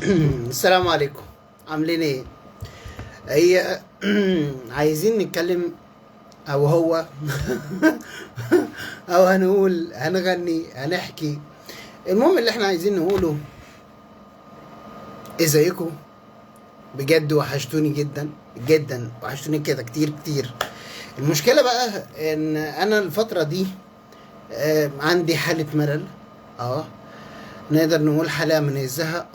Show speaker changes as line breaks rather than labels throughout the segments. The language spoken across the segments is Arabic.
السلام عليكم. عاملين ايه؟ هي عايزين نتكلم او هو او هنقول هنغني هنحكي. المهم اللي احنا عايزين نقوله، ازيكم؟ بجد وحشتوني جدا جدا، وحشتوني كده كتير كتير. المشكلة بقى ان انا الفترة دي عندي حالة ملل. اه نقدر نقول حالة من الزهق.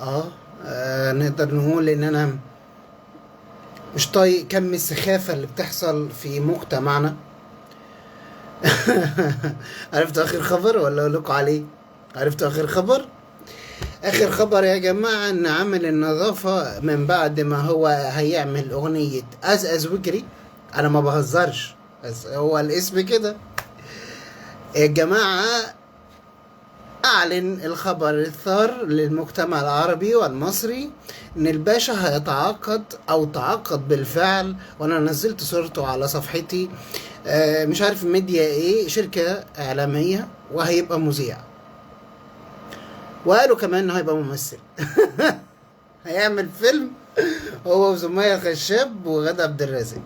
نقدر نقول ان انا مش طايق كم السخافة اللي بتحصل في مجتمعنا. عرفتوا اخر خبر ولا اقول لكم عليه؟ عرفتوا اخر خبر؟ اخر خبر يا جماعة ان عامل النظافة من بعد ما هو هيعمل اغنية از وكري. انا ما بهزرش، بس هو الاسم كده يا جماعة. أعلن الخبر الثار للمجتمع العربي والمصري إن الباشا هيتعاقد أو تعاقد بالفعل، وأنا نزلت صورته على صفحتي. مش عارف ميديا إيه، شركة إعلامية، وهيبقى مذيع. وقالوا كمان إنه هيبقى ممثل. هيعمل فيلم هو وسمية الخشاب وغادة عبد الرازق.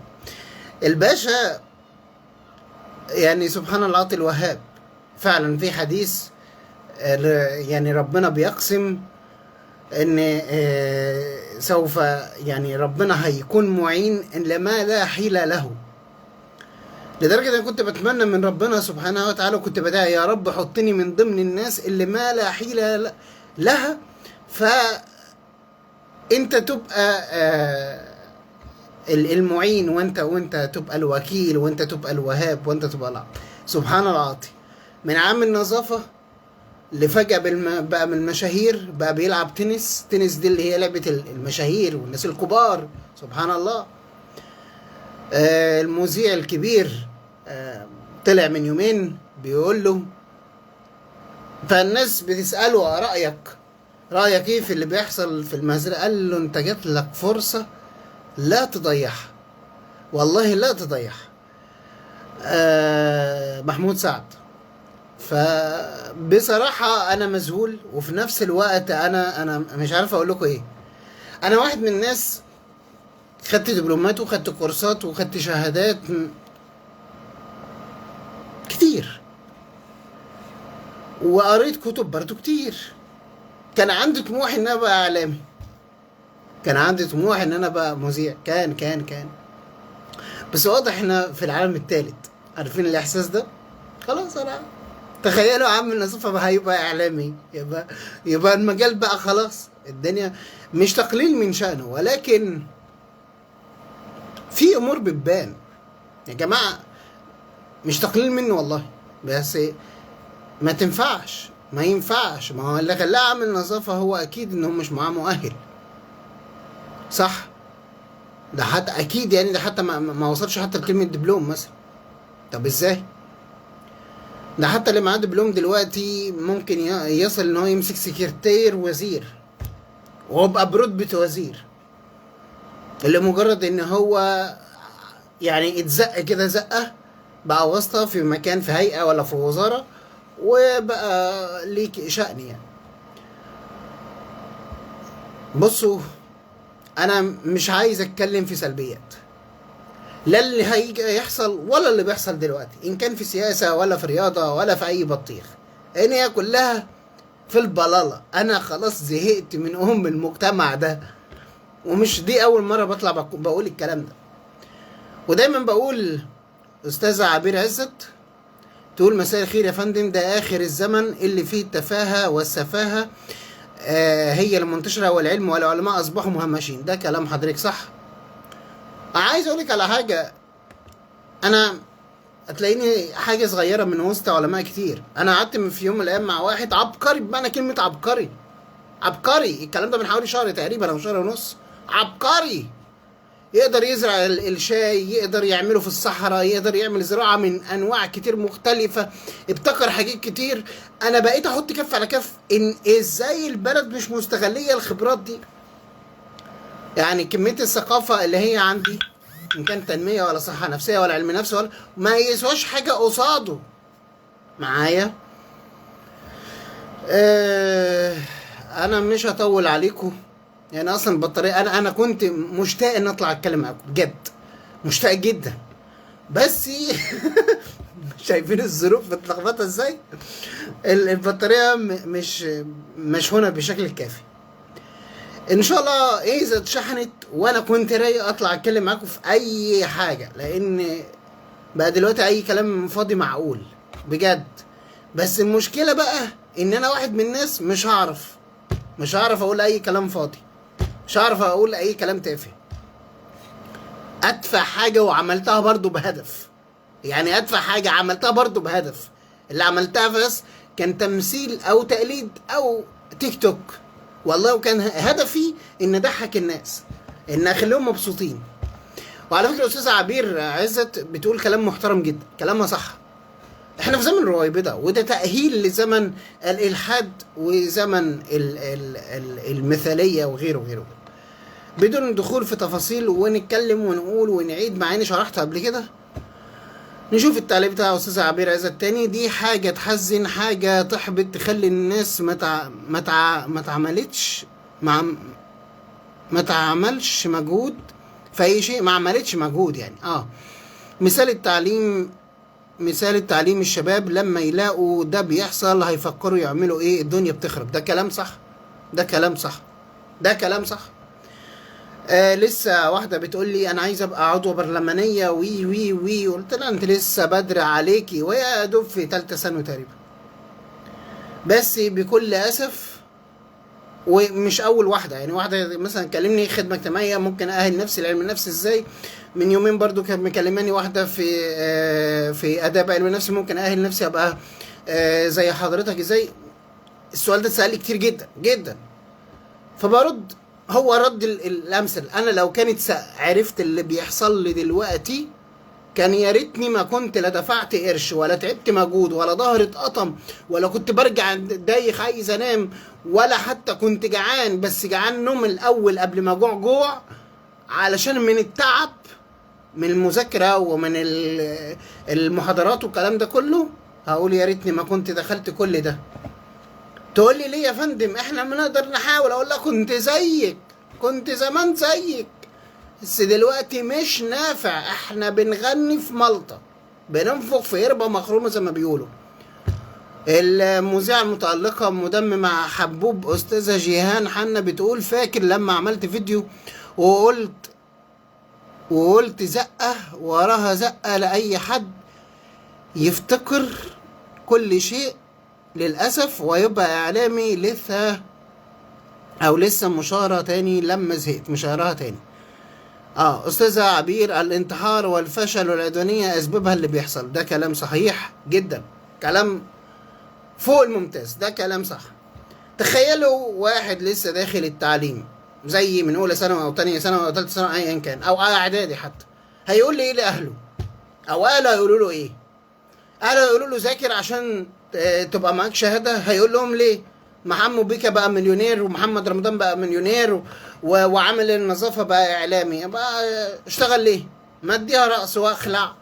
الباشا يعني سبحان الله العاطي الوهاب. فعلا في حديث، يعني ربنا بيقسم ان سوف، يعني ربنا هيكون معين ان لما لا حيلة له. لدرجة انا كنت بتمنى من ربنا سبحانه وتعالى، وكنت بدعي يا رب حطني من ضمن الناس اللي ما لا حيلة لها، فانت تبقى المعين، وانت تبقى الوكيل، وانت تبقى الوهاب، وانت تبقى العاطي. سبحان العاطي. من عام النظافة اللي فجأة بقى من المشاهير، بقى بيلعب تنس. تنس دي اللي هي لعبة المشاهير والناس الكبار. سبحان الله. المذيع الكبير طلع من يومين بيقول له، فالناس بتسأله رأيك ايه في اللي بيحصل في المهزلة؟ قال له انت جات لك فرصة لا تضيعها، والله لا تضيعها. محمود سعد. فبصراحة أنا مذهول، وفي نفس الوقت أنا مش عارف أقول لكم إيه. أنا واحد من الناس خدت دبلومات وخدت كورسات وخدت شهادات كتير، وقريت كتب برضو كتير. كان عندي طموح إن أنا أبقى إعلامي، كان عندي طموح إن أنا أبقى مذيع. كان بس واضح إحنا في العالم الثالث. عارفين الإحساس ده؟ خلاص أنا تخيلوا عم النظافة بقى هيبقى إعلامي، يبقى المجال بقى خلاص. الدنيا مش تقليل من شأنه، ولكن في أمور بتبان يا جماعة. مش تقليل منه والله، بس ما تنفعش، ما ينفعش. ما هو اللي خلاه عامل نظافة هو أكيد إنه مش معاه مؤهل، صح؟ ده حتى أكيد، يعني ده حتى ما وصلش حتى لكلمة دبلوم مثلا. طب إزاي؟ ده حتى اللي معاه دبلوم دلوقتي ممكن يصل ان هو يمسك سكرتير وزير، ويبقى برتبة وزير، اللي مجرد ان هو يعني اتزق كده زقة، بقى واسطة في مكان، في هيئة ولا في وزارة، وبقى ليك شأن يعني. بصوا، انا مش عايز اتكلم في سلبيات، لا اللي هيجي يحصل ولا اللي بيحصل دلوقتي، ان كان في سياسة ولا في رياضة ولا في اي بطيخ، ان هي كلها في البلالة. انا خلاص زهقت من المجتمع ده، ومش دي اول مرة بطلع بقول الكلام ده. ودايما بقول استاذة عبير عزت تقول مساء الخير يا فندم، ده اخر الزمن اللي فيه التفاهة والسفاهة هي المنتشرة، والعلم والعلماء اصبحوا مهمشين. ده كلام حضرتك صح. عايز اقولك على حاجة، انا هتلاقيني حاجة صغيرة من وسط علماء كتير. انا قعدت في يوم من الايام مع واحد عبقري، بمعنى كلمة عبقري. عبقري، الكلام ده من حوالي شهر تقريبا او شهر ونص. عبقري، يقدر يزرع الشاي، يقدر يعمله في الصحراء، يقدر يعمل زراعة من انواع كتير مختلفة، ابتكر حاجات كتير. انا بقيت احط كف على كف ان ازاي البلد مش مستغلية الخبرات دي. يعني كمية الثقافة اللي هي عندي، ان كان تنمية ولا صحة نفسية ولا علم نفس، ولا ما يسواش حاجة قصاده معايا. انا مش هطول عليكم. يعني اصلا البطاريه انا كنت مشتاق ان اطلع اتكلم معاكم بجد، مشتاق جدا، بس شايفين الظروف متلخبطه ازاي. البطاريه مش مشحونه بشكل الكافي. ان شاء الله اذا اتشحنت وانا كنت رايق اطلع اتكلم معاكم في اي حاجه، لان بقى دلوقتي اي كلام فاضي معقول بجد. بس المشكله بقى ان انا واحد من الناس مش هعرف اقول اي كلام فاضي، مش هعرف اقول اي كلام تافه. ادفع حاجه وعملتها برضو بهدف، يعني ادفع حاجه عملتها برضو بهدف. اللي عملتها بس كان تمثيل او تقليد او تيك توك، والله وكان هدفي ان اضحك الناس، ان اخليهم مبسوطين. وعلى فكره الاستاذه عبير عزت بتقول كلام محترم جدا، كلامها صح. احنا في زمن رويبضه، وده تاهيل لزمن الالحاد وزمن المثاليه وغيره وغيره. بدون الدخول في تفاصيل ونتكلم ونقول ونعيد معاني شرحتها قبل كده، نشوف التعليق بتاع استاذه عبير عزت تاني. دي حاجه تحزن، حاجه تحبط، تخلي الناس ما تعملش مجهود في اي شيء، ما عملتش مجهود يعني. مثال التعليم الشباب لما يلاقوا ده بيحصل هيفكروا يعملوا ايه، الدنيا بتخرب. ده كلام صح، ده كلام صح، ده كلام صح. لسه واحدة بتقول لي أنا عايزة أبقى عضوة برلمانية وي وي وي، قلت لها أنت لسه بدري عليكي، وهي دوب في تالتة ثانوي تقريبا. بس بكل أسف، ومش أول واحدة، يعني واحدة مثلا كلمني خدمة اجتماعية ممكن أأهل نفسي لعلم النفس إزاي. من يومين برضو كانت مكلماني واحدة في آداب علم النفس ممكن أأهل نفسي أبقى زي حضرتك إزاي. السؤال ده اتسأل لي كتير جدا جدا، فبرد هو رد الامثل. انا لو كانت عرفت اللي بيحصل لي دلوقتي كان يا ريتني ما كنت لا دفعت قرش ولا تعبت مجهود ولا ظهري اتقطم ولا كنت برجع دايخ عايز انام ولا حتى كنت جعان، بس جعان نوم الاول قبل ما جوع علشان من التعب من المذاكره ومن المحاضرات والكلام ده كله. هقول يا ريتني ما كنت دخلت كل ده. تقول لي ليه يا فندم احنا بنقدر نحاول؟ اقول لك كنت زيك، كنت زمان زيك، بس دلوقتي مش نافع. احنا بنغني في ملطة، بننفخ في قربة مخرومة زي ما بيقولوا. المذيعة المتألقة مدممة مع حبوب أستاذة جيهان حنا بتقول فاكر لما عملت فيديو وقلت زقة وراها زقة لأي حد يفتكر كل شيء للأسف ويبقى إعلامي لسه مشارة تاني لما زهقت مشارها تاني. أستاذة عبير الانتحار والفشل والعدوانية أسبابها اللي بيحصل. ده كلام صحيح جدا، كلام فوق الممتاز، ده كلام صح. تخيلوا واحد لسه داخل التعليم زي من أولى ثانوي أو تانية ثانوي أو تالتة ثانوي أيا كان أو إعدادي حتى، هيقول لي إيه لأهله؟ أو أهله هيقولوا له إيه؟ أهله هيقولوا له ذاكر عشان تبقى معاك شهادة. هيقول لهم ليه؟ محمد بيكا بقى مليونير ومحمد رمضان بقى مليونير وعامل النظافة بقى إعلامي، بقى اشتغل ليه؟ ما اديها رأس واخلع.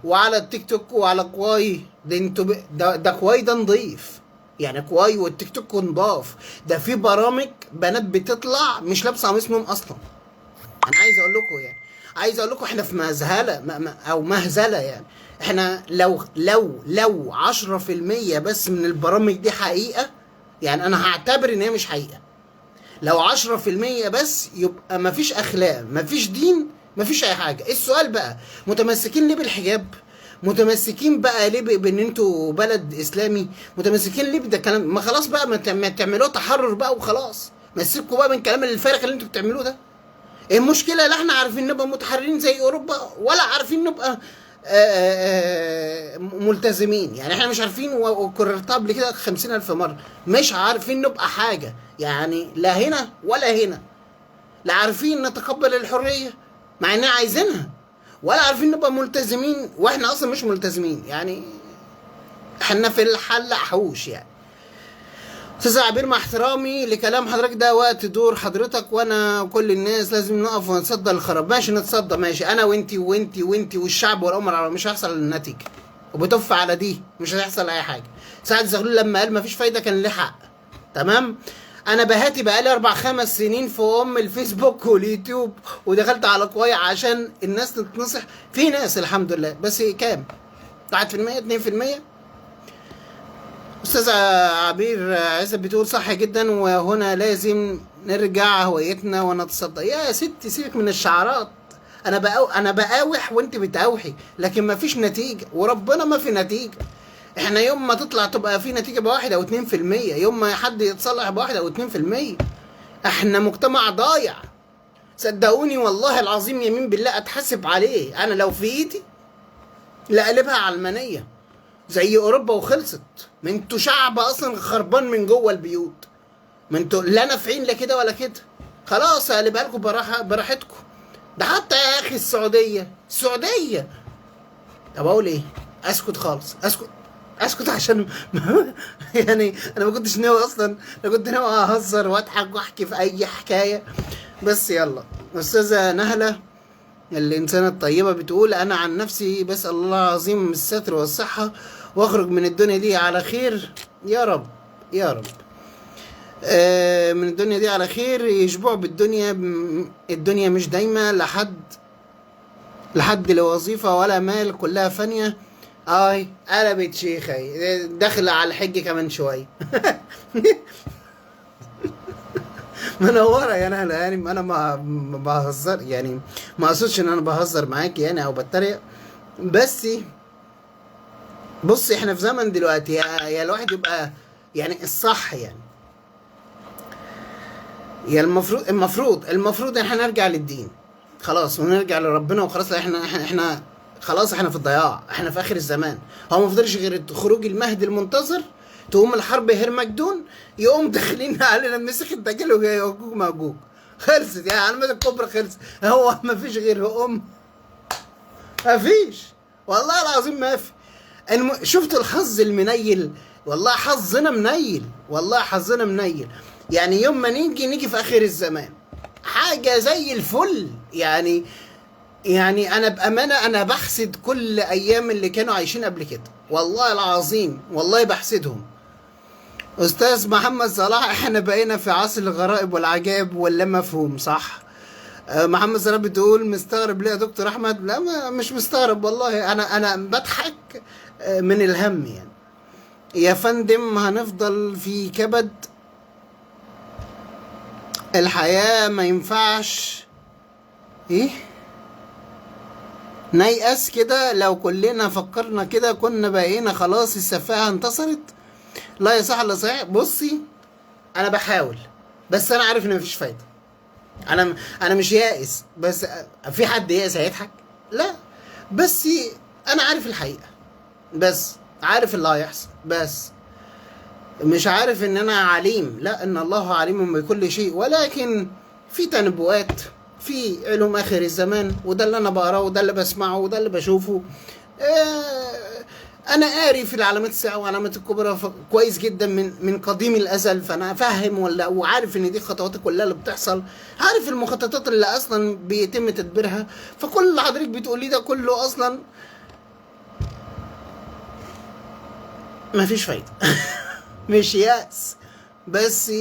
وعلى التيك توك وعلى كواي ده كواي ده نضيف، يعني كواي والتيك توك نضاف. ده في برامج بنات بتطلع مش لابسة قميص نوم أصلا. أنا عايز أقول لكم إحنا في مهزلة أو مهزلة. يعني احنا لو 10% بس من البرامج دي حقيقة، يعني انا هعتبر ان هي مش حقيقة. لو 10% بس يبقى مفيش اخلاق، مفيش دين، مفيش اي حاجة. السؤال بقى متمسكين ليه بالحجاب؟ متمسكين بقى ليه بان انتوا بلد اسلامي؟ متمسكين ليه بده كلام؟ ما خلاص بقى ما تعملوه تحرر بقى وخلاص. ما تسيبكوا بقى من الكلام الفارغ اللي انتوا بتعملوه ده. المشكلة لا احنا عارفين نبقى متحررين زي اوروبا ولا عارفين نبقى ملتزمين. يعني احنا مش عارفين، وكررتها قبل كده 50,000 مرة، مش عارفين نبقى حاجة، يعني لا هنا ولا هنا. لا عارفين نتقبل الحرية مع اننا عايزينها، ولا عارفين نبقى ملتزمين واحنا اصلا مش ملتزمين. يعني احنا في الحل حوش. يعني استاذ عبير مع احترامي لكلام حضرتك ده وقت دور حضرتك وانا وكل الناس لازم نقف ونتصدى للخراب. ماشي نتصدى، ماشي انا وانتي وانتي وانتي والشعب والامه العربيه، مش هيحصل النتيجه وبتف على دي، مش هيحصل اي حاجه. سعد زغلول لما قال مفيش فايده كان ليه حق، تمام. انا بهاتي بقالي 4 5 سنين في الفيسبوك واليوتيوب، ودخلت على قوايا عشان الناس تتنصح. في ناس الحمد لله، بس كام؟ 1% 2%. استاذ عبير عزت بتقول صح جدا، وهنا لازم نرجع هويتنا ونتصدى. يا ستي سيبك من الشعارات. انا بقاوح وانت بتقاوحي، لكن ما فيش نتيجه، وربنا ما في نتيجه. احنا يوم ما تطلع تبقى في نتيجه بواحد او 2%، يوم ما حد يتصلح بواحد او 2%. احنا مجتمع ضايع، صدقوني والله العظيم يمين بالله اتحاسب عليه. انا لو في ايدي لقلبها علمانيه زي اوروبا وخلصت. ما انتوا شعب اصلا خربان من جوه البيوت، ما انتوا لا نافعين لا كده ولا كده. خلاص اقلبها لكم براحتكم. ده حتى يا اخي السعوديه. طب اقول ايه؟ اسكت خالص، اسكت عشان يعني انا ما كنتش ناوي اصلا، انا كنت ناوي اهزر واضحك واحكي في اي حكايه. بس يلا. استاذه نهله الانسانه الطيبه بتقول انا عن نفسي بسال الله العظيم الستر والصحه، واخرج من الدنيا دي على خير يا رب. يا رب. من الدنيا دي على خير، يشبعوا بالدنيا. الدنيا مش دايما لحد لوظيفة ولا مال، كلها فانية. قلبت شيخي داخل على الحج كمان شوية. منورة يا نهلا. يعني انا ما بهزر، يعني ما اقصدش ان انا بهزر معاكي يعني او بتريق. بس بص، احنا في زمن دلوقتي يا الواحد يبقى يعني الصح، يعني يا المفروض احنا نرجع للدين خلاص، ونرجع لربنا وخلاص. احنا خلاص، احنا في الضياع، احنا في اخر الزمان. هو ما فضلش غير خروج المهدي المنتظر، تقوم الحرب هرمجدون، يقوم داخلين علينا مسخ الدجال ويأجوج مأجوج. خلصت يعني علامات الكبرى، خلصت. هو ما فيش غير ما فيش، والله العظيم ما في. شفت الحظ المنيل؟ والله حظنا منيل، والله حظنا منيل. يعني يوم ما نيجي في اخر الزمان حاجة زي الفل. يعني انا بامانه انا بحسد كل ايام اللي كانوا عايشين قبل كده، والله العظيم والله بحسدهم. استاذ محمد صلاح احنا بقينا في عصر الغرائب والعجائب واللا مفهوم، صح؟ محمد صلاح بتقول مستغرب ليه يا دكتور احمد؟ لا مش مستغرب والله، انا بضحك من الهم. يعني يا فندم هنفضل في كبد الحياه، ما ينفعش ايه نيأس كده. لو كلنا فكرنا كده كنا بقينا خلاص، السفاهة انتصرت. لا يا صح ولا صحيح. بصي انا بحاول، بس انا عارف ان مفيش فايدة. انا مش يائس، بس في حد يائس هيضحك؟ لا، بس انا عارف الحقيقة، بس عارف اللي هيحصل، بس مش عارف ان انا عليم. لا، ان الله عليم بكل شيء، ولكن في تنبؤات، في علوم اخر الزمان، وده اللي انا بقراه، وده اللي بسمعه، وده اللي بشوفه. انا قاري في العلامات الساعه وعلامات الكبرى كويس جدا من قديم الازل، فانا فاهم وعارف ان دي الخطوات كلها اللي بتحصل، عارف المخططات اللي اصلا بيتم تدبيرها. فكل اللي حضرتك بتقوليه ده كله اصلا مفيش فايده. مش يأس، بس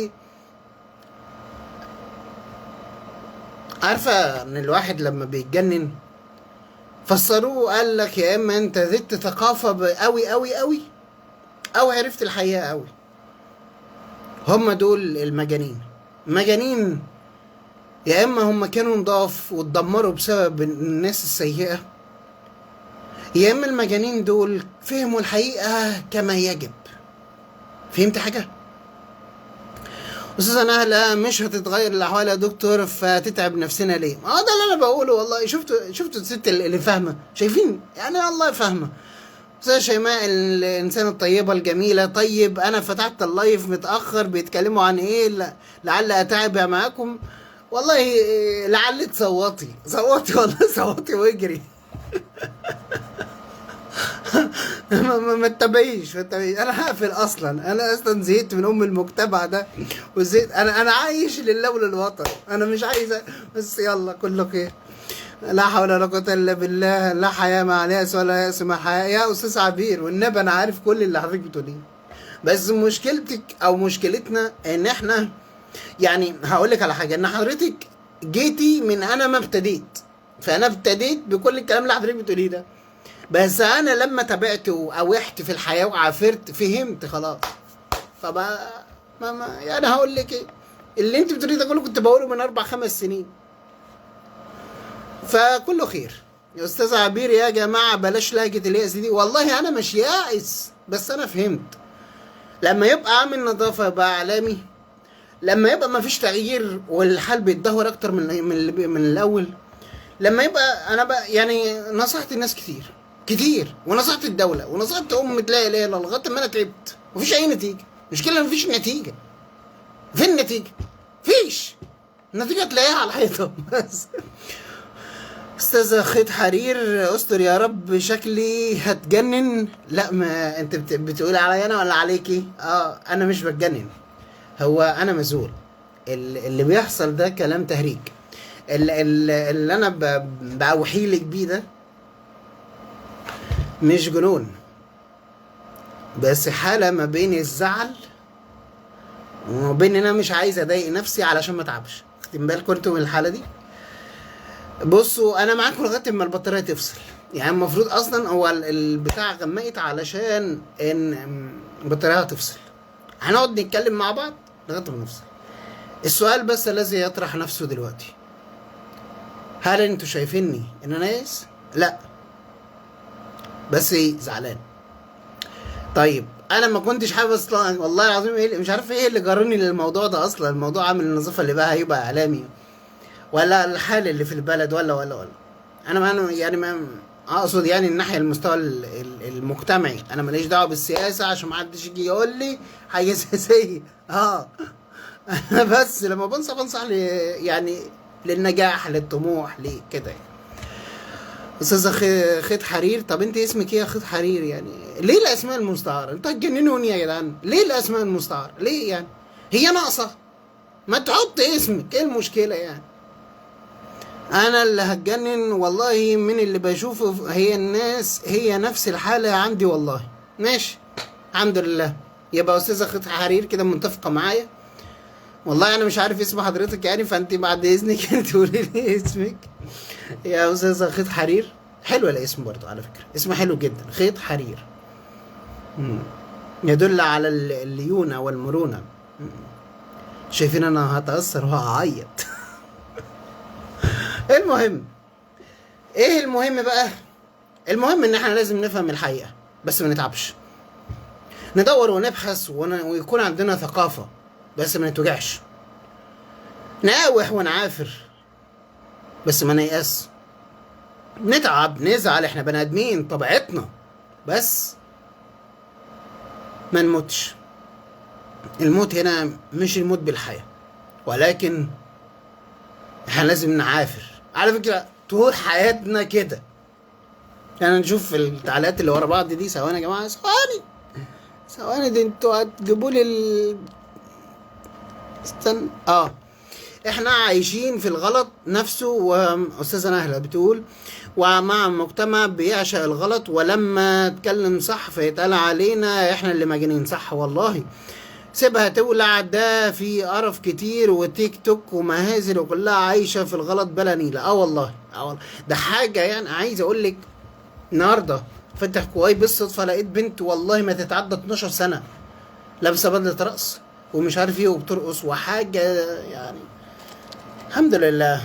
عارفة ان الواحد لما بيتجنن فسروه، قال لك يا اما انت زدت ثقافة قوي قوي قوي، او عرفت الحقيقة قوي. هم دول مجانين. يا اما هم كانوا نضاف واتدمروا بسبب الناس السيئة، يا اما المجانين دول فهموا الحقيقة كما يجب. فهمت حاجة؟ استاذه نهله مش هتتغير الاحوال يا دكتور، فتتعب نفسنا ليه؟ ده اللي انا بقوله والله. شفتوا الست اللي فاهمه، شايفين يعني والله فاهمه. استاذه شيماء الانسانه الطيبه الجميله. طيب انا فتحت اللايف متاخر، بيتكلموا عن ايه؟ لعل اتابع معاكم. والله لعل تصوتي والله، صوتي واجري. ما تتابعيش. انا هقفل اصلا، انا اصلا زهقت من المجتمع ده، وزهقت. انا عايش لله وللوطن، انا مش عايز. بس يلا كله خير. لا حول ولا قوه الا بالله. لا حياه مع الياس ولا ياس مع حياه. يا استاذ عبير والنبي انا عارف كل اللي حضرتك بتقوليه، بس مشكلتك او مشكلتنا ان احنا يعني هقول لك على حاجه، ان حضرتك جيتي من انا ما ابتديت، فانا ابتديت بكل الكلام اللي حضرتك بتقوليه ده، بس انا لما تابعت واوحت في الحياه وعافرت فهمت خلاص. فبقى ما يعني هقول لك ايه، اللي انت بتقوليه ده كله كنت بقوله من 4 5 سنين. فكله خير يا استاذ عبير. يا جماعه بلاش لهجه اليأس دي، والله انا مش يائس، بس انا فهمت. لما يبقى عامل نظافه يبقى اعلامي، لما يبقى ما فيش تغيير والحال بيتدهور اكتر من الاول، لما يبقى انا بقى يعني نصحت الناس كتير ونصحت الدوله ونصحت لا اله الا الله لغايه ما انا تعبت، مفيش اي نتيجه. المشكله مفيش نتيجه. فين النتيجه؟ فيش النتيجه، تلاقيها على الحيطه بس. استاذ خيط حرير، استر يا رب، شكلي هتجنن. لا، ما انت بتقول عليا انا ولا عليكي؟ انا مش بتجنن، هو انا مزول. اللي بيحصل ده كلام تهريج. اللي انا بوحيلك بيه ده مش جنون، بس حالة ما بين الزعل وما بين ان انا مش عايز اضايق نفسي علشان ما اتعبش. واخدين بالكم انتوا من الحالة دي؟ بصوا انا معاكم لغايه ما البطاريه تفصل. يعني المفروض اصلا هو البتاع غمقت علشان ان البطاريه هتفصل. هنقعد نتكلم مع بعض لغايه ما نفصل. السؤال بس الذي يطرح نفسه دلوقتي، هل انتوا شايفيني ان انا يائس؟ لا، بس زعلان. طيب انا ما كنتش حابب اصلا، والله العظيم مش عارف ايه اللي جرني للموضوع ده اصلا. الموضوع عامل النظافه اللي بقى هيبقى اعلامي، ولا الحال اللي في البلد، ولا انا ما يعني ما اقصد يعني الناحيه المستوى المجتمعي. انا ماليش دعوه بالسياسه عشان ما حدش يجي يقول لي حاجه سياسيه. انا بس لما بنصح يعني للنجاح، للطموح، كده يعني. استاذه خيط حرير، طب انت اسمك ايه يا خيط حرير؟ يعني ليه الاسماء المستعاره؟ انتوا هتجننوني يا جدعان، ليه الاسماء المستعاره؟ ليه يعني؟ هي ناقصه؟ ما تحط اسمك، ايه المشكله يعني؟ انا اللي هتجنن والله من اللي بشوفه. هي الناس هي نفس الحالة عندي والله. ماشي، الحمد لله. يبقى استاذة خيط حرير كده متفقة معايا. والله انا مش عارف اسم حضرتك يعني، فانت بعد اذنك تقولي لي اسمك يا استاذة خيط حرير. حلو الاسم برضو على فكرة، اسم حلو جدا، خيط حرير. يدل على الليونة والمرونة. شايفين انا هتأثر وهعيط. المهم ايه المهم بقى؟ المهم ان احنا لازم نفهم الحقيقة، بس ما نتعبش. ندور ونبحث ويكون عندنا ثقافة، بس ما نتوجعش. نقاوح ونعافر، بس ما نيأس. نتعب نزعل، احنا بني ادمين طبيعتنا، بس ما نموتش. الموت هنا مش الموت بالحياة، ولكن احنا لازم نعافر. على فكرة طول حياتنا كده. يعني نشوف التعليقات اللي ورا بعض دي. ثواني يا جماعة، ثواني دي انتوا هتجيبوا لي استنى. احنا عايشين في الغلط نفسه. واستاذة نهلة بتقول ومع مجتمع بيعشق الغلط، ولما اتكلم صح فيتقال علينا احنا اللي مجانين. صح والله، سيبها تولع، ده في قرف كتير وتيك توك ومهازل وكلها عايشة في الغلط بلا نيلة. والله ده حاجة يعني. عايز اقول لك النهارده فتح كواي بالصدفة لقيت بنت والله ما تتعدى 12 سنة لابسة بدلة رقص ومش عارف ايه وبترقص وحاجة يعني. الحمد لله،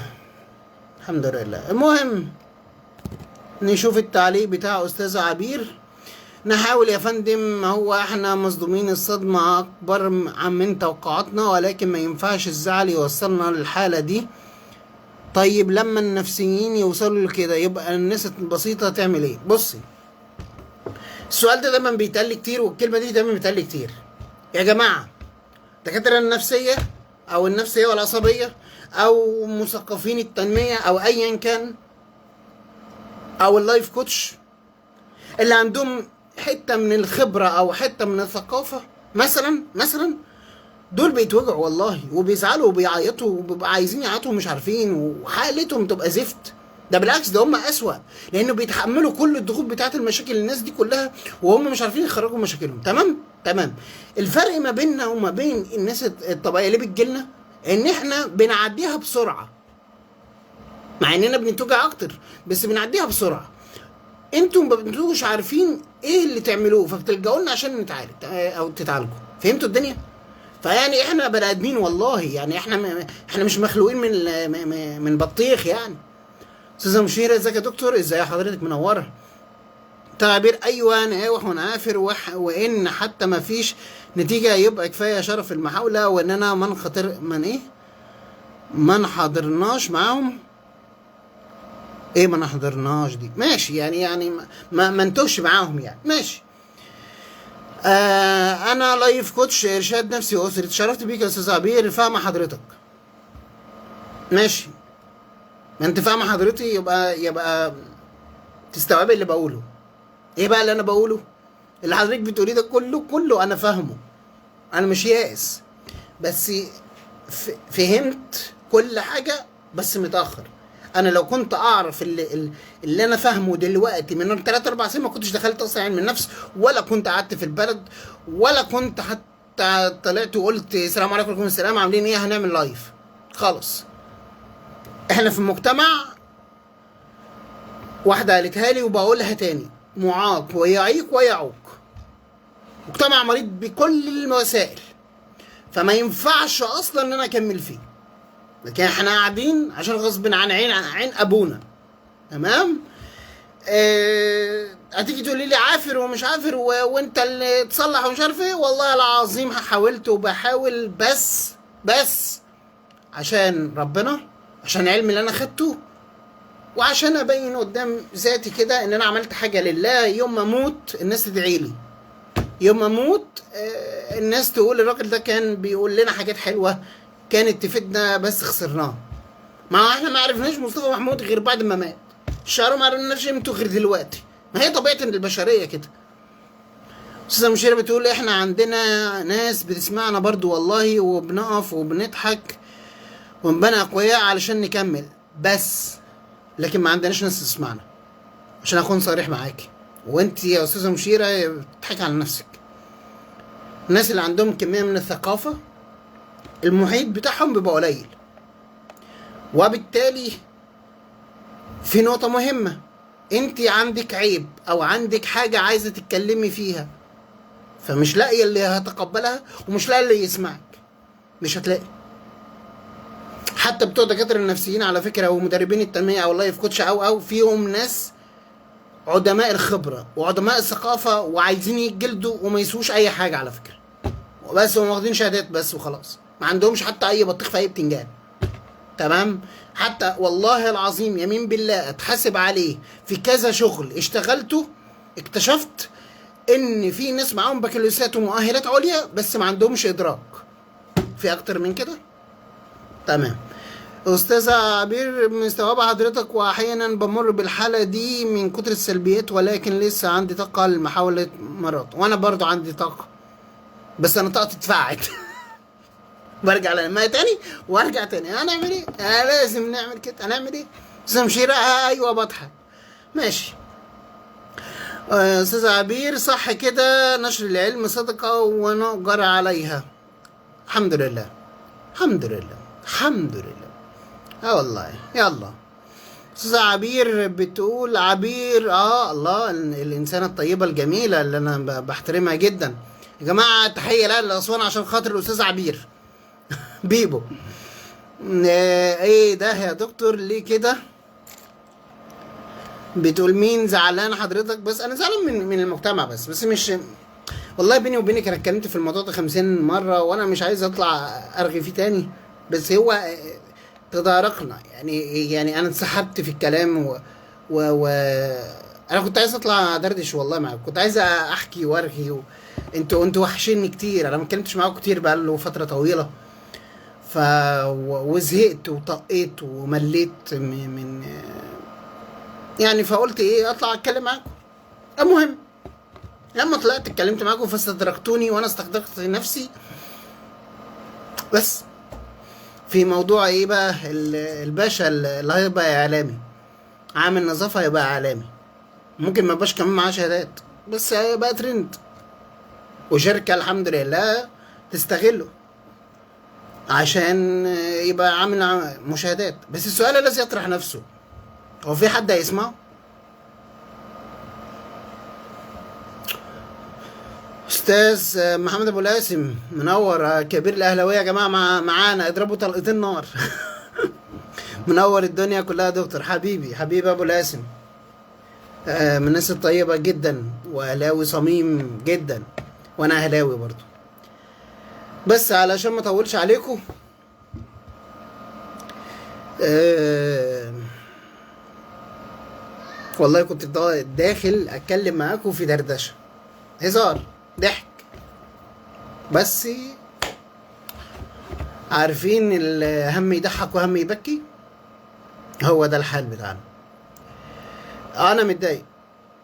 الحمد لله. المهم نشوف التعليق بتاع استاذ عبير. نحاول يا فندم، هو احنا مصدومين الصدمة اكبر من توقعاتنا، ولكن ما ينفعش الزعل يوصلنا للحالة دي. طيب لما النفسيين يوصلوا لكده يبقى الناس البسيطة تعمل ايه؟ بصي، السؤال ده دايما بيتقال لي كتير، والكلمة دي دايما بيتقال لي كتير. يا جماعة دكاترة النفسية او النفسية والعصبية او مثقفين التنمية او ايا كان، او اللايف كوتش اللي عندهم حتة من الخبرة او حتة من الثقافة مثلا دول بيتوجعوا والله وبيزعلوا وبيعيطوا وبيبقوا عايزين يعيطوا ومش عارفين، وحالتهم تبقى زفت ده بالعكس، ده هم اسوأ، لانه بيتحملوا كل الضغوط بتاعت المشاكل الناس دي كلها وهم مش عارفين يخرجوا مشاكلهم. تمام تمام. الفرق ما بيننا وما بين الناس الطبيعيه اللي بتجيلنا ان احنا بنعديها بسرعه، مع اننا بنتوجع اكتر بس بنعديها بسرعه. انتوا ما بتبقوش عارفين ايه اللي تعملوه فبتلجأوا لنا عشان نتعالج او تتعالجوا. فهمتوا الدنيا؟ فيعني احنا بني ادمين والله، يعني احنا مش مخلوقين من بطيخ يعني. استاذه مشيره، ازيك يا دكتور؟ ازاي حضرتك؟ منوره. تعبير ايوه نقاوح ونعافر وان حتى ما فيش نتيجه يبقى كفايه شرف المحاوله، واننا ما نحضرناش معاهم. ايه ما نحضرناش دي؟ ماشي، يعني ما نتوش معاهم يعني. ماشي. انا لايف كوتش ارشاد نفسي واسري. اتشرفت بيك يا استاذ عبير. فاهمه حضرتك؟ ماشي. ما انت فاهمه حضرتي، يبقى تستوعبي اللي بقوله. ايه بقى اللي انا بقوله؟ اللي حضرتك بتقوليه ده كله انا فاهمه، انا مش يائس، بس فهمت كل حاجه بس متاخر. انا لو كنت اعرف اللي انا فاهمه دلوقتي من 3 4 سنين ما كنتش دخلت اصلا علم النفس، ولا كنت قعدت في البلد، ولا كنت حتى طلعت وقلت السلام عليكم وعليكم السلام عاملين ايه هنعمل لايف خالص. احنا في المجتمع، واحده قالتها لي وبقولها تاني، معاق ويعيق ويعوق. مجتمع مريض بكل المسائل، فما ينفعش اصلا ان انا اكمل فيه. لكن احنا قاعدين عشان غصب عن عين ابونا. تمام. هتيجي تقولي لي عافر ومش عافر وانت اللي تصلح ومش عارف ايه. والله العظيم حاولت وبحاول، بس عشان ربنا، عشان العلم اللي انا خدته، وعشان ابين قدام ذاتي كده ان انا عملت حاجه لله. يوم ما اموت الناس تدعي لي، يوم ما اموت الناس تقول الراجل ده كان بيقول لنا حاجات حلوه كانت تفيدنا بس خسرناها. ما احنا ما عرفناش مصطفى محمود غير بعد ما مات. الشعراء ما عرفناش قيمته غير دلوقتي. ما هي طبيعه البشريه كده. استاذه مشيره بتقول احنا عندنا ناس بتسمعنا برضو والله، وبنقف وبنضحك ونبنى اقوياء علشان نكمل بس، لكن ما عندناش ناس تسمعنا. عشان اكون صريح معاكي، وانت يا استاذه مشيره بتضحكي على نفسك. الناس اللي عندهم كميه من الثقافه المحيط بتاعهم بيبقى قليل، وبالتالي في نقطة مهمة، انت عندك عيب او عندك حاجة عايزة تتكلمي فيها، فمش لاقية اللي هتقبلها ومش لاقية اللي يسمعك. مش هتلاقي. حتى بتوع دكاترة النفسيين على فكرة ومدربين التنمية او اللايف كوتش او فيهم ناس عدماء الخبرة وعدماء الثقافة وعايزين يتجلدوا وما يسووش اي حاجة على فكرة، بس هم واخدين شهادات بس وخلاص، ما عندهمش حتى اي بطيخ في اي بتنجان. تمام. حتى والله العظيم يمين بالله اتحاسب عليه في كذا شغل اشتغلته، اكتشفت ان في ناس معاهم بكالوريوسات ومؤهلات عليا بس ما عندهمش ادراك. في اكتر من كده؟ تمام. استاذة عبير، مستوعبة حضرتك، واحيانا بمر بالحالة دي من كتر السلبيات، ولكن لسه عندي طاقة لمحاولة مرات. وانا برضو عندي طاقة، بس انا طاقتي اتفعت. برجع للماء تاني وارجع تاني. هنعمل ايه؟ لازم نعمل كده. هنعمل ايه؟ استاذ مشيرة ايوه بضحك. ماشي. استاذ عبير، صح كده، نشر العلم صدقة ونؤجر عليها. الحمد لله الحمد لله الحمد لله. والله. يلا. استاذ عبير بتقول عبير الله الانسانة الطيبة الجميلة اللي انا بحترمها جدا. يا جماعة تحية لأهل أسوان عشان خاطر الأستاذ عبير. بيبو. ايه ده يا دكتور ليه كده؟ بتقول مين زعلان حضرتك؟ بس انا زعلان من المجتمع بس مش والله. بيني وبينك انا اتكلمت في الموضوع ده 50 مرة وانا مش عايز اطلع ارغي فيه تاني، بس هو تداركنا يعني انا اتسحبت في الكلام انا كنت عايز اطلع دردش والله معاكم، كنت عايز احكي وارغي انتوا وحشيني كتير. انا ما اتكلمتش معاكم كتير بقاله فترة طويلة، وزهقت وطقيت ومليت من يعني، فقلت ايه اطلع اتكلم معاكم. المهم لما طلعت اتكلمت معاكم فاستدركتوني وانا استقدرت نفسي. بس في موضوع ايه بقى؟ الباشا اللي هيبقى اعلامي عامل نظافة هيبقى عالمي، ممكن ما يبقاش كمان معاه شهادات بس هيبقى ترند، وشركة الحمد لله تستغله عشان يبقى عامل مشاهدات. بس السؤال الذي يطرح نفسه، هو في حد هيسمعه؟ استاذ محمد ابو القاسم منور، كبير الاهلاويه يا جماعه معانا، اضربوا طلقتين نار. منور الدنيا كلها يا دكتور، حبيبي حبيبي ابو القاسم، من الناس الطيبه جدا، واهلاوي صميم جدا، وانا اهلاوي برضو. بس علشان ما اطولش عليكم، والله كنت داخل اتكلم معاكم في دردشه، هزار، ضحك، بس عارفين الهم يضحك وهم يبكي، هو ده الحال بتاعنا. انا متضايق،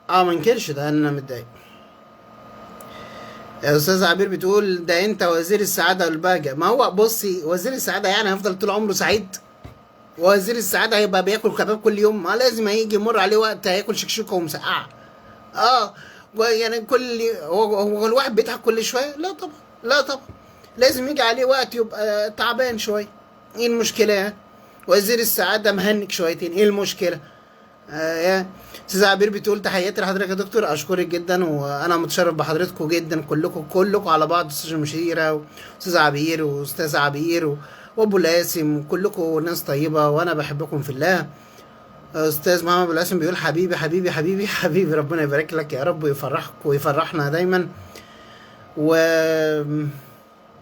ما انكرش ده، انا متضايق. يا استاذ عبير بتقول ده انت وزير السعاده والبهجه. ما هو بصي، وزير السعاده يعني هيفضل طول عمره سعيد؟ وزير السعاده هيبقى بياكل كباب كل يوم؟ ما لازم هيجي يمر عليه وقت هياكل شكشوكه ومسقعه. يعني هو الواحد بيضحك كل شويه؟ لا طبعا، لا طبعا، لازم يجي عليه وقت يبقى تعبان شويه. ايه المشكله يعني؟ وزير السعاده مهنك شويتين، ايه المشكله؟ يا استاذ عبير بتقول تحياتي لحضرتك يا دكتور، اشكرك جدا، وانا متشرف بحضرتكم جدا، كلكم على بعض، استاذ مشيره واستاذ عبير واستاذ عبير وابو القاسم، كلكم ناس طيبه وانا بحبكم في الله. استاذ محمد ابو القاسم بيقول حبيبي حبيبي حبيبي حبيبي، ربنا يبارك لك يا رب ويفرحك ويفرحنا دايما. و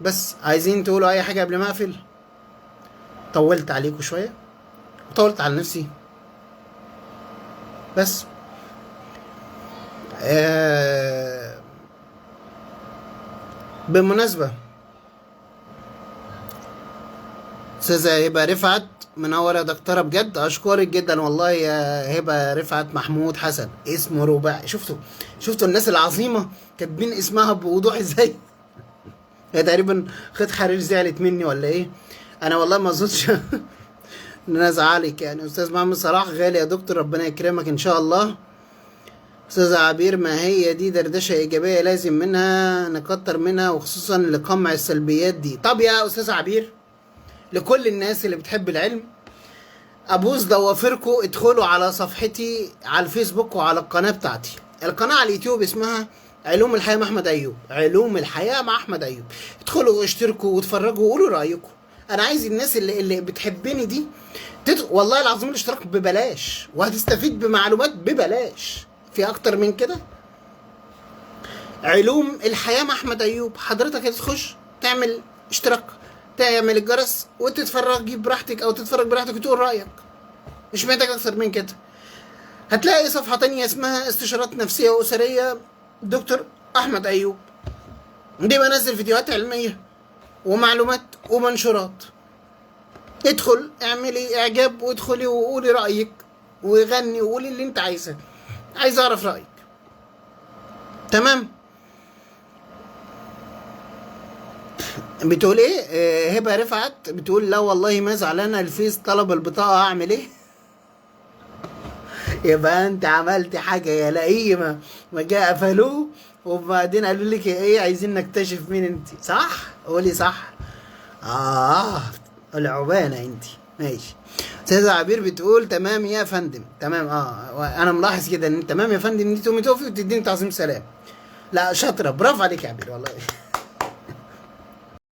بس عايزين تقولوا اي حاجه قبل ما اقفل؟ طولت عليكم شويه وطولت على نفسي، بس بالمناسبة استاذة هبة رفعت منورة يا دكتورة بجد، اشكرك جدا والله يا هبة رفعت. محمود حسن اسمه رباعي، شفتوا الناس العظيمة كاتبين اسمها بوضوح ازاي؟ هي تقريبا خد حرير زعلت مني ولا ايه؟ انا والله ما اظنش ان انا ازعلك يعني. استاذ محمد صلاح غالي يا دكتور، ربنا يكرمك ان شاء الله. استاذ عبير ما هي دي دردشه ايجابيه لازم منها نكتر منها، وخصوصا لقمع السلبيات دي. طب يا استاذ عبير، لكل الناس اللي بتحب العلم، ابوس ضوافركم ادخلوا على صفحتي على الفيسبوك وعلى القناه بتاعتي. القناه على اليوتيوب اسمها علوم الحياه مع احمد ايوب، علوم الحياه مع احمد ايوب. ادخلوا واشتركوا واتفرجوا وقولوا رايكم. انا عايز الناس اللي بتحبني دي والله العظيم الاشتراك ببلاش، وهتستفيد بمعلومات ببلاش، في اكتر من كده؟ علوم الحياه مع احمد ايوب، حضرتك هتخش تعمل اشتراك، تعمل الجرس وتتفرج براحتك او تتفرج براحتك وتقول رايك، مش محتاج اكتر من كده. هتلاقي صفحه تانية اسمها استشارات نفسيه واسريه دكتور احمد ايوب، دي بنزل فيديوهات علميه ومعلومات ومنشورات. ادخل اعملي اعجاب وادخلي وقولي رايك وغني وقولي اللي انت عايزاه، عايز اعرف رايك. تمام؟ بتقول ايه هبه رفعت؟ بتقول لا والله ما زعلانه، الفيس طلب البطاقه، اعمل ايه؟ يبقى انت عملت حاجه يا لئيمه، ما جاء قفلوه وبعدين قالوا لك ايه عايزين نكتشف مين انت، صح؟ قولي صح. العبانه انت، ماشي. استاذة عبير بتقول تمام يا فندم، تمام. انا ملاحظ كده ان تمام يا فندم دي تقومي تقفي وتديني تعظيم سلام. لا شاطره، برافو عليك يا عبير والله.